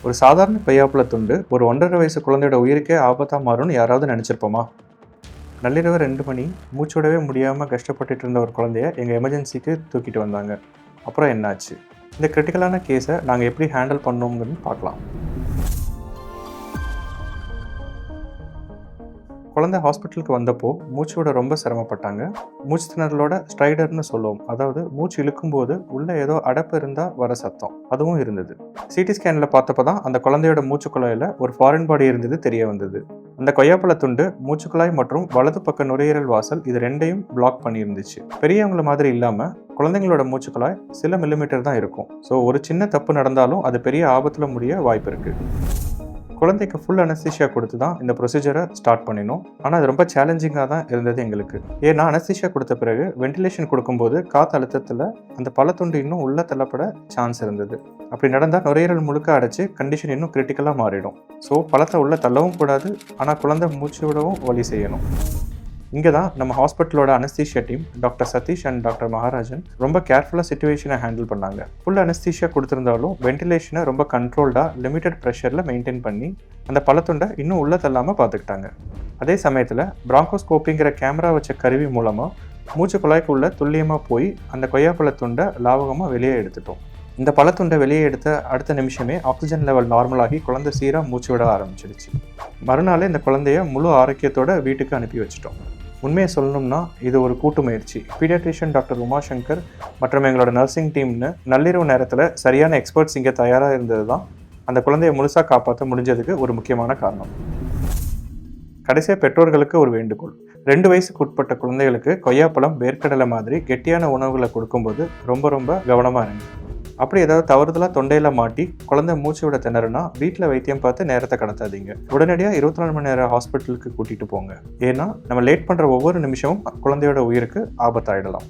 ஒரு சாதாரண கொய்யாப்பழ துண்டு ஒரு 1.5 வயசு குழந்தையோட உயிருக்கே ஆபத்தாக மாறும்னு யாராவது நினச்சிருப்போமா? நள்ளிரவு 2 மணி, மூச்சுவிடவே முடியாமல் கஷ்டப்பட்டுட்டு இருந்த ஒரு குழந்தைய எங்கள் எமர்ஜென்சிக்கு தூக்கிட்டு வந்தாங்க. அப்புறம் என்னாச்சு? இந்த கிரிட்டிக்கலான கேஸை நாங்கள் எப்படி ஹேண்டில் பண்ணோம்னு பார்க்கலாம். குழந்தை ஹாஸ்பிட்டலுக்கு வந்தப்போ மூச்சு விட ரொம்ப சிரமப்பட்டாங்க. மூச்சு திணறலோட ஸ்ட்ரைடர்னு சொல்லுவோம், அதாவது மூச்சு இழுக்கும்போது உள்ள ஏதோ அடைப்பு இருந்தால் வர சத்தம், அதுவும் இருந்தது. சிடி ஸ்கேனில் பார்த்தப்போ தான் அந்த குழந்தையோட மூச்சுக்குழாயில் ஒரு ஃபாரின் பாடி இருந்தது தெரிய வந்தது. அந்த கொய்யாப்பழ துண்டு மூச்சுக்குழாய் மற்றும் வலது பக்க நுரையீரல் வாசல் இது ரெண்டையும் பிளாக் பண்ணியிருந்துச்சு. பெரியவங்கள மாதிரி இல்லாமல் குழந்தைங்களோட மூச்சுக்குழாய் சில மில்லிமீட்டர் தான் இருக்கும். ஸோ ஒரு சின்ன தப்பு நடந்தாலும் அது பெரிய ஆபத்தில் முடிய வாய்ப்பு இருக்குது. குழந்தைக்கு ஃபுல் அனஸ்தீஷியா கொடுத்து தான் இந்த ப்ரொசீஜரை ஸ்டார்ட் பண்ணினோம். ஆனால் அது ரொம்ப சேலஞ்சிங்காக தான் இருந்தது எங்களுக்கு. ஏன்னா அனஸ்தீஷியா கொடுத்த பிறகு வென்டிலேஷன் கொடுக்கும்போது காற்று அழுத்தத்தில் அந்த பழத்துண்டு இன்னும் உள்ள தள்ளப்பட சான்ஸ் இருந்தது. அப்படி நடந்தால் நுரையீரல் முழுக்க அடைச்சி கண்டிஷன் இன்னும் கிரிட்டிக்கலாக மாறிடும். ஸோ பழத்தை உள்ள தள்ளவும் கூடாது, ஆனால் குழந்தை மூச்சு விடவும் வழி செய்யணும். இங்கே தான் நம்ம ஹாஸ்பிட்டலோட anaesthesia team doctor Satish and doctor Maharajan ரொம்ப கேர்ஃபுல்லாக சிச்சுவேஷனை ஹேண்டில் பண்ணாங்க. ஃபுல் அனஸ்தீஷியா கொடுத்துருந்தாலும் வென்டிலேஷனை ரொம்ப கண்ட்ரோல்டாக லிமிட்டட் ப்ரெஷரில் மெயின்டைன் பண்ணி அந்த பழத்துண்டை இன்னும் உள்ளே தள்ளாமல் பார்த்துக்கிட்டாங்க. அதே சமயத்தில் பிராங்கோஸ்கோப்பிங்கிற கேமரா வச்ச கருவி மூலமாக மூச்சு குழாய்க்குள்ளே துல்லியமாக போய் அந்த கொய்யாப்பழத்துண்டை லாவகமாக வெளியே எடுத்துட்டோம். இந்த பழத்துண்டை வெளியே எடுத்த அடுத்த நிமிஷமே ஆக்சிஜன் லெவல் நார்மலாகி குழந்தை சீராக மூச்சு விட ஆரம்பிச்சிடுச்சு. மறுநாளே இந்த குழந்தைய முழு ஆரோக்கியத்தோட வீட்டுக்கு அனுப்பி வச்சிட்டோம். உண்மையை சொல்லணும்னா இது ஒரு கூட்டு முயற்சி. பீடியாட்ரிஷியன் டாக்டர் உமாசங்கர் மற்றும் எங்களோட நர்சிங் டீம்னு நள்ளிரவு நேரத்தில் சரியான எக்ஸ்பர்ட்ஸ் இங்கே தயாராக இருந்தது தான் அந்த குழந்தைய முழுசாக காப்பாற்ற முடிஞ்சதுக்கு ஒரு முக்கியமான காரணம். கடைசியாக பெற்றோர்களுக்கு ஒரு வேண்டுகோள். 2 வயசுக்கு உட்பட்ட குழந்தைகளுக்கு கொய்யாப்பழம், வேர்க்கடலை மாதிரி கெட்டியான உணவுகளை கொடுக்கும்போது ரொம்ப கவனமாக இருங்க. அப்படி ஏதாவது தவறுதலாக தொண்டையில் மாட்டி குழந்தை மூச்சு விட திணறுனா வீட்டில் வைத்தியம் பார்த்து நேரத்தை கடத்தாதீங்க. உடனடியாக 24 மணி நேரம் ஹாஸ்பிட்டலுக்கு கூட்டிகிட்டு போங்க. ஏன்னா நம்ம லேட் பண்ணுற ஒவ்வொரு நிமிஷமும் குழந்தையோட உயிருக்கு ஆபத்தாயிடலாம்.